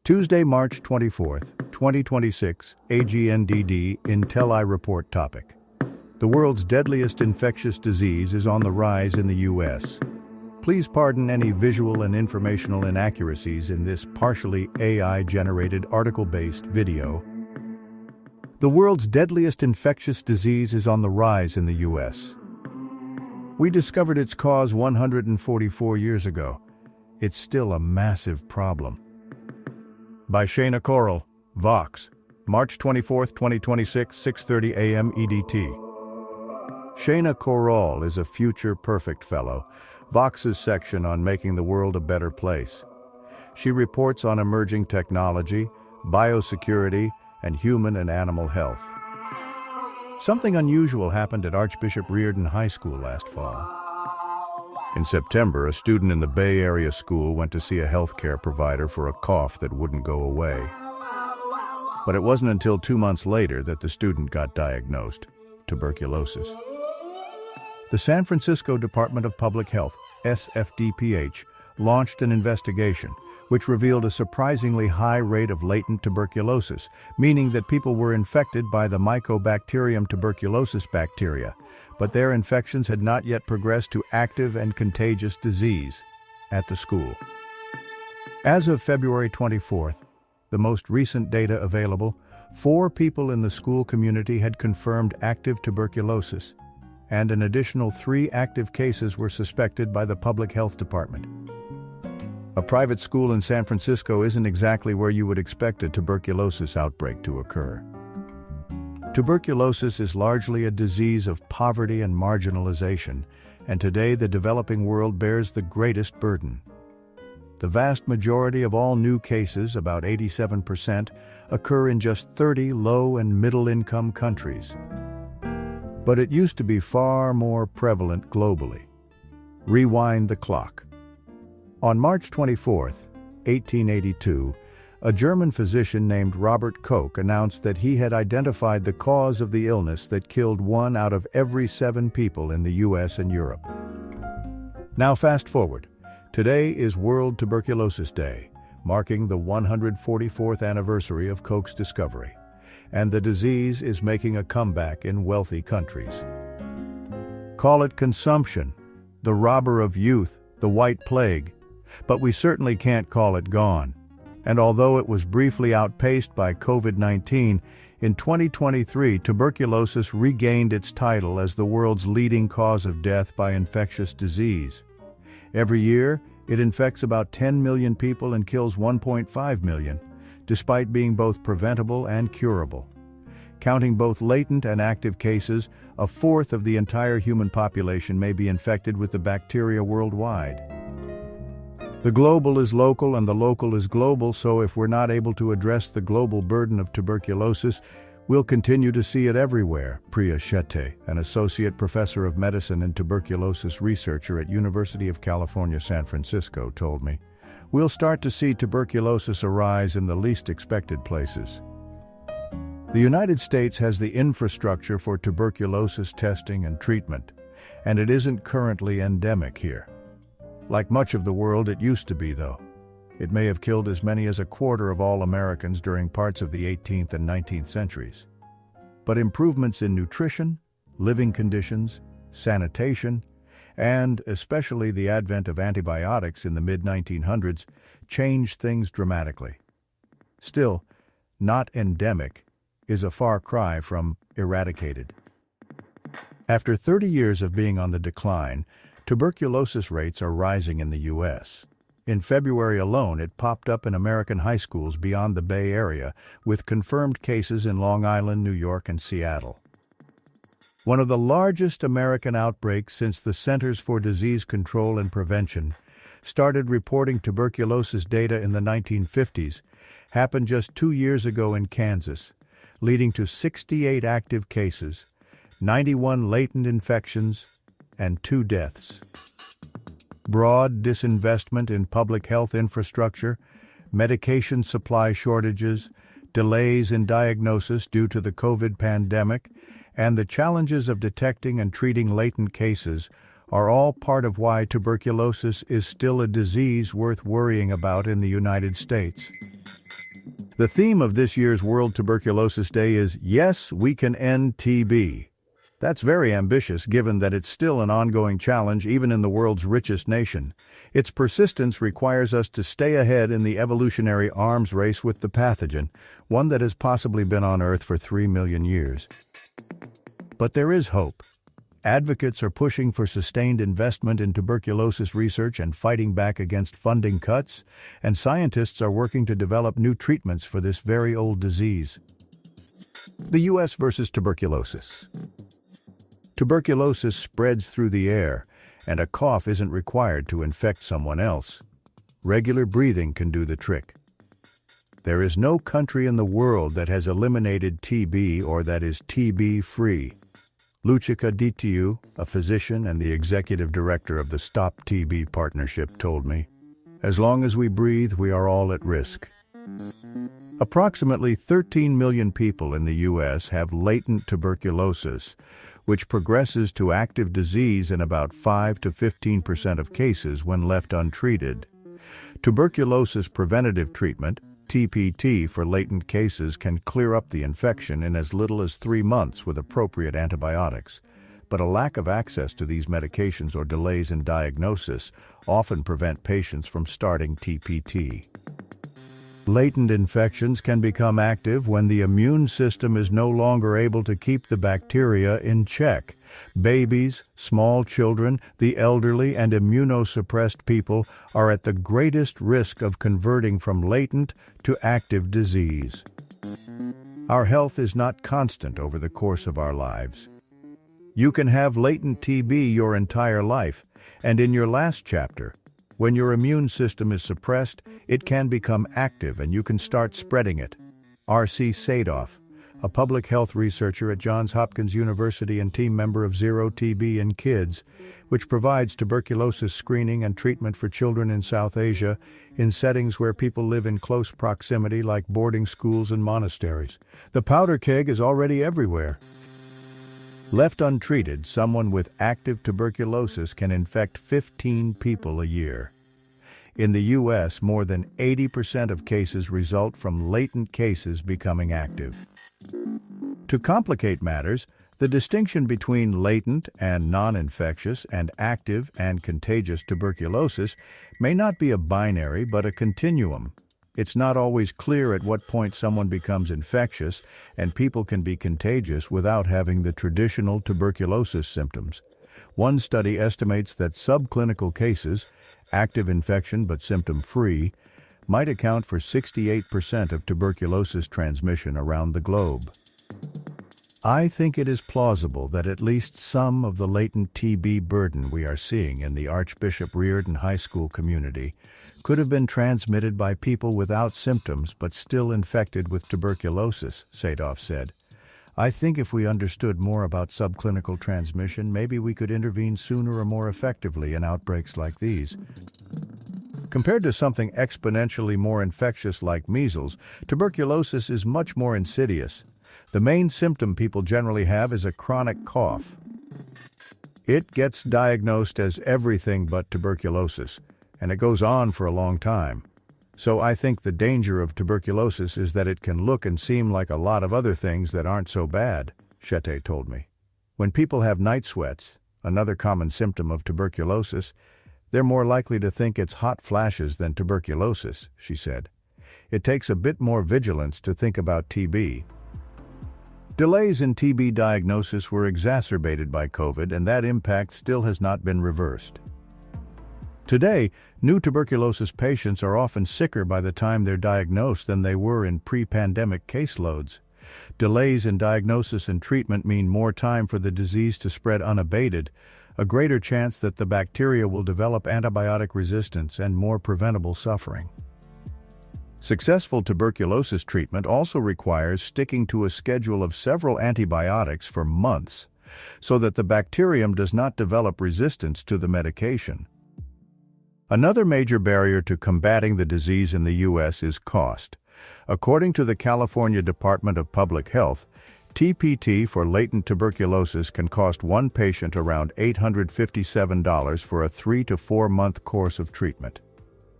Tuesday, March 24th, 2026, AGNDD Intelli Report topic. The world's deadliest infectious disease is on the rise in the U.S. Please pardon any visual and informational inaccuracies in this partially AI-generated article-based video. The world's deadliest infectious disease is on the rise in the U.S. We discovered its cause 144 years ago. It's still a massive problem. By Shayna Coral, Vox, March 24, 2026, 6:30 a.m. EDT. Shayna Coral is a future perfect fellow, Vox's section on making the world a better place. She reports on emerging technology, biosecurity, and human and animal health. Something unusual happened at Archbishop Riordan High School last fall. In September, a student in the Bay Area school went to see a healthcare provider for a cough that wouldn't go away. But it wasn't until 2 months later that the student got diagnosed: tuberculosis. The San Francisco Department of Public Health, SFDPH, launched an investigation which revealed a surprisingly high rate of latent tuberculosis, meaning that people were infected by the Mycobacterium tuberculosis bacteria, but their infections had not yet progressed to active and contagious disease at the school. As of February 24th, the most recent data available, 4 people in the school community had confirmed active tuberculosis, and an additional 3 active cases were suspected by the Public Health Department. A private school in San Francisco isn't exactly where you would expect a tuberculosis outbreak to occur. Tuberculosis is largely a disease of poverty and marginalization, and today the developing world bears the greatest burden. The vast majority of all new cases, about 87%, occur in just 30 low- and middle-income countries. But it used to be far more prevalent globally. Rewind the clock. On March 24, 1882, a German physician named Robert Koch announced that he had identified the cause of the illness that killed 1 out of every 7 people in the US and Europe. Now fast forward. Today is World Tuberculosis Day, marking the 144th anniversary of Koch's discovery, and the disease is making a comeback in wealthy countries. Call it consumption, the robber of youth, the white plague, but we certainly can't call it gone. And although it was briefly outpaced by COVID-19, in 2023 tuberculosis regained its title as the world's leading cause of death by infectious disease. Every year, it infects about 10 million people and kills 1.5 million, despite being both preventable and curable. Counting both latent and active cases, 1/4 of the entire human population may be infected with the bacteria worldwide. The global is local and the local is global, so if we're not able to address the global burden of tuberculosis, we'll continue to see it everywhere, Priya Shetty, an associate professor of medicine and tuberculosis researcher at University of California, San Francisco, told me. We'll start to see tuberculosis arise in the least expected places. The United States has the infrastructure for tuberculosis testing and treatment, and it isn't currently endemic here. Like much of the world, it used to be, though. It may have killed as many as 1/4 of all Americans during parts of the 18th and 19th centuries. But improvements in nutrition, living conditions, sanitation, and especially the advent of antibiotics in the mid-1900s changed things dramatically. Still, not endemic is a far cry from eradicated. After 30 years of being on the decline, tuberculosis rates are rising in the U.S. In February alone, it popped up in American high schools beyond the Bay Area, with confirmed cases in Long Island, New York, and Seattle. One of the largest American outbreaks since the Centers for Disease Control and Prevention started reporting tuberculosis data in the 1950s, happened just 2 years ago in Kansas, leading to 68 active cases, 91 latent infections, and 2 deaths. Broad disinvestment in public health infrastructure, medication supply shortages, delays in diagnosis due to the COVID pandemic, and the challenges of detecting and treating latent cases are all part of why tuberculosis is still a disease worth worrying about in the United States. The theme of this year's World Tuberculosis Day is Yes, We Can End TB. That's very ambitious given that it's still an ongoing challenge even in the world's richest nation. Its persistence requires us to stay ahead in the evolutionary arms race with the pathogen, one that has possibly been on Earth for 3 million years. But there is hope. Advocates are pushing for sustained investment in tuberculosis research and fighting back against funding cuts, and scientists are working to develop new treatments for this very old disease. The U.S. versus tuberculosis. Tuberculosis spreads through the air, and a cough isn't required to infect someone else. Regular breathing can do the trick. There is no country in the world that has eliminated TB or that is TB-free. Luchika Ditiu, a physician and the executive director of the Stop TB Partnership, told me, "As long as we breathe, we are all at risk." Approximately 13 million people in the U.S. have latent tuberculosis, which progresses to active disease in about 5 to 15% of cases when left untreated. Tuberculosis preventative treatment, TPT, for latent cases can clear up the infection in as little as 3 months with appropriate antibiotics, but a lack of access to these medications or delays in diagnosis often prevent patients from starting TPT. Latent infections can become active when the immune system is no longer able to keep the bacteria in check. Babies, small children, the elderly, and immunosuppressed people are at the greatest risk of converting from latent to active disease. Our health is not constant over the course of our lives. You can have latent TB your entire life, and in your last chapter, when your immune system is suppressed, it can become active and you can start spreading it. R.C. Sadoff, a public health researcher at Johns Hopkins University and team member of Zero TB in Kids, which provides tuberculosis screening and treatment for children in South Asia in settings where people live in close proximity like boarding schools and monasteries. The powder keg is already everywhere. Left untreated, someone with active tuberculosis can infect 15 people a year. In the U.S., more than 80% of cases result from latent cases becoming active. To complicate matters, the distinction between latent and non-infectious and active and contagious tuberculosis may not be a binary but a continuum. It's not always clear at what point someone becomes infectious, and people can be contagious without having the traditional tuberculosis symptoms. One study estimates that subclinical cases, active infection but symptom-free, might account for 68% of tuberculosis transmission around the globe. I think it is plausible that at least some of the latent TB burden we are seeing in the Archbishop Riordan High School community could have been transmitted by people without symptoms but still infected with tuberculosis, Sadoff said. I think if we understood more about subclinical transmission, maybe we could intervene sooner or more effectively in outbreaks like these. Compared to something exponentially more infectious like measles, tuberculosis is much more insidious. The main symptom people generally have is a chronic cough. It gets diagnosed as everything but tuberculosis, and it goes on for a long time. So I think the danger of tuberculosis is that it can look and seem like a lot of other things that aren't so bad, Chete told me. When people have night sweats, another common symptom of tuberculosis, they're more likely to think it's hot flashes than tuberculosis, she said. It takes a bit more vigilance to think about TB. Delays in TB diagnosis were exacerbated by COVID, and that impact still has not been reversed. Today, new tuberculosis patients are often sicker by the time they're diagnosed than they were in pre-pandemic caseloads. Delays in diagnosis and treatment mean more time for the disease to spread unabated, a greater chance that the bacteria will develop antibiotic resistance, and more preventable suffering. Successful tuberculosis treatment also requires sticking to a schedule of several antibiotics for months, so that the bacterium does not develop resistance to the medication. Another major barrier to combating the disease in the U.S. is cost. According to the California Department of Public Health, TPT for latent tuberculosis can cost one patient around $857 for a 3 to 4 month course of treatment.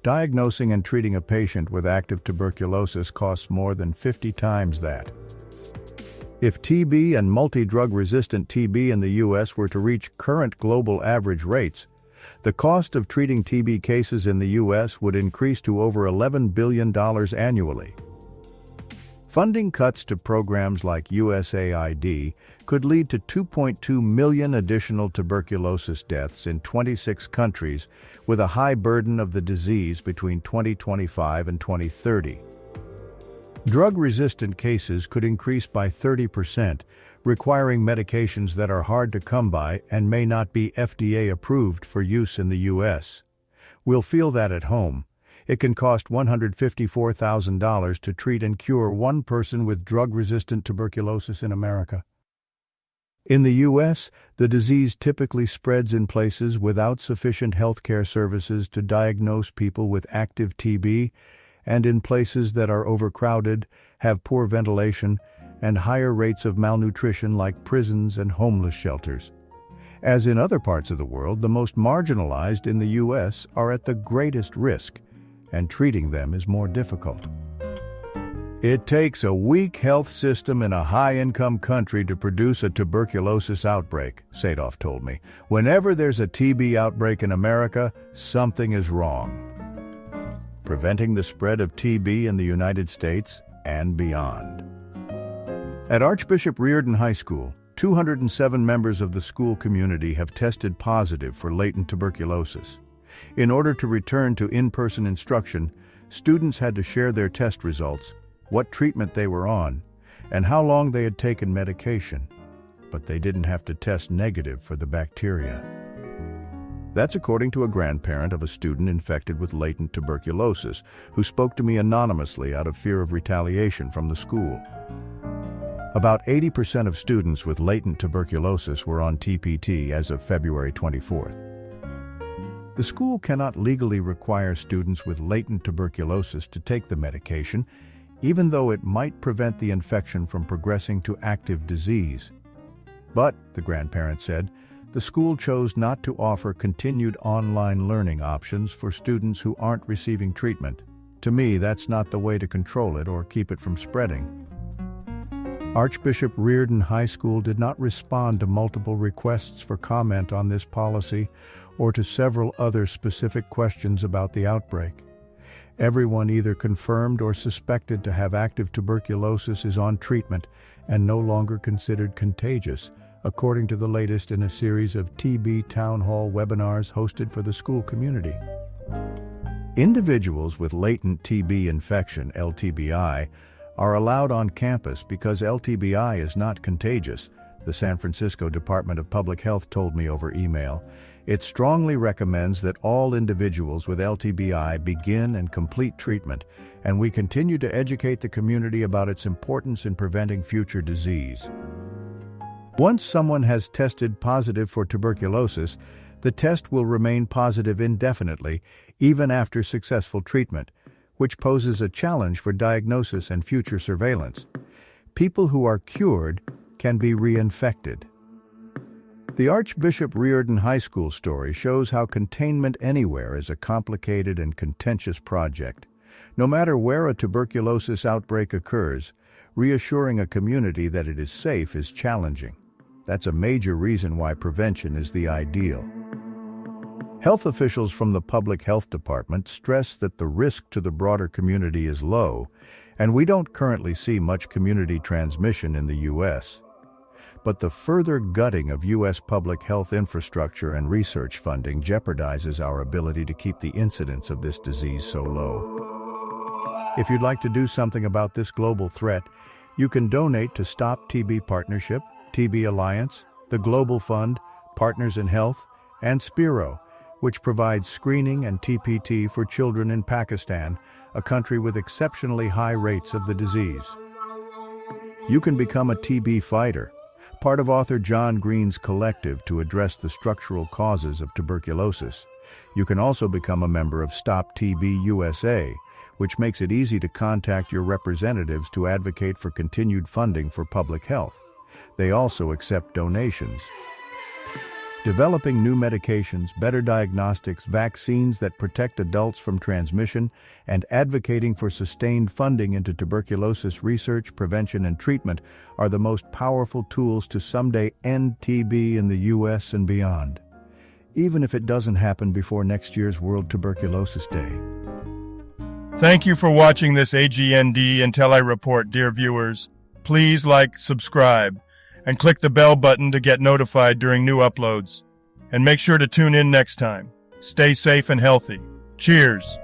Diagnosing and treating a patient with active tuberculosis costs more than 50 times that. If TB and multi-drug-resistant TB in the U.S. were to reach current global average rates, the cost of treating TB cases in the U.S. would increase to over $11 billion annually. Funding cuts to programs like USAID could lead to 2.2 million additional tuberculosis deaths in 26 countries with a high burden of the disease between 2025 and 2030. Drug-resistant cases could increase by 30%, requiring medications that are hard to come by and may not be FDA approved for use in the U.S. We'll feel that at home. It can cost $154,000 to treat and cure one person with drug-resistant tuberculosis in America. In the U.S., the disease typically spreads in places without sufficient healthcare services to diagnose people with active TB, and in places that are overcrowded, have poor ventilation, and higher rates of malnutrition like prisons and homeless shelters. As in other parts of the world, the most marginalized in the U.S. are at the greatest risk, and treating them is more difficult. It takes a weak health system in a high-income country to produce a tuberculosis outbreak, Sadoff told me. Whenever there's a TB outbreak in America, something is wrong. Preventing the spread of TB in the United States and beyond. At Archbishop Reardon High School, 207 members of the school community have tested positive for latent tuberculosis. In order to return to in-person instruction, students had to share their test results, what treatment they were on, and how long they had taken medication. But they didn't have to test negative for the bacteria. That's according to a grandparent of a student infected with latent tuberculosis, who spoke to me anonymously out of fear of retaliation from the school. About 80% of students with latent tuberculosis were on TPT as of February 24th. The school cannot legally require students with latent tuberculosis to take the medication, even though it might prevent the infection from progressing to active disease. But, the grandparent said, the school chose not to offer continued online learning options for students who aren't receiving treatment. To me, that's not the way to control it or keep it from spreading. Archbishop Reardon High School did not respond to multiple requests for comment on this policy or to several other specific questions about the outbreak. Everyone either confirmed or suspected to have active tuberculosis is on treatment and no longer considered contagious, according to the latest in a series of TB town hall webinars hosted for the school community. Individuals with latent TB infection, LTBI, are allowed on campus because LTBI is not contagious, the San Francisco Department of Public Health told me over email. It strongly recommends that all individuals with LTBI begin and complete treatment, and we continue to educate the community about its importance in preventing future disease. Once someone has tested positive for tuberculosis, the test will remain positive indefinitely, even after successful treatment, which poses a challenge for diagnosis and future surveillance. People who are cured can be reinfected. The Archbishop Reardon High School story shows how containment anywhere is a complicated and contentious project. No matter where a tuberculosis outbreak occurs, reassuring a community that it is safe is challenging. That's a major reason why prevention is the ideal. Health officials from the Public Health Department stress that the risk to the broader community is low, and we don't currently see much community transmission in the U.S. But the further gutting of U.S. public health infrastructure and research funding jeopardizes our ability to keep the incidence of this disease so low. If you'd like to do something about this global threat, you can donate to Stop TB Partnership, TB Alliance, the Global Fund, Partners in Health, and Spiro, which provides screening and TPT for children in Pakistan, a country with exceptionally high rates of the disease. You can become a TB fighter, part of author John Green's collective to address the structural causes of tuberculosis. You can also become a member of Stop TB USA, which makes it easy to contact your representatives to advocate for continued funding for public health. They also accept donations. Developing new medications, better diagnostics, vaccines that protect adults from transmission, and advocating for sustained funding into tuberculosis research, prevention, and treatment are the most powerful tools to someday end TB in the U.S. and beyond, even if it doesn't happen before next year's World Tuberculosis Day. Thank you for watching this AGND Until I Report, dear viewers. Please like, subscribe, and click the bell button to get notified during new uploads. And make sure to tune in next time. Stay safe and healthy. Cheers!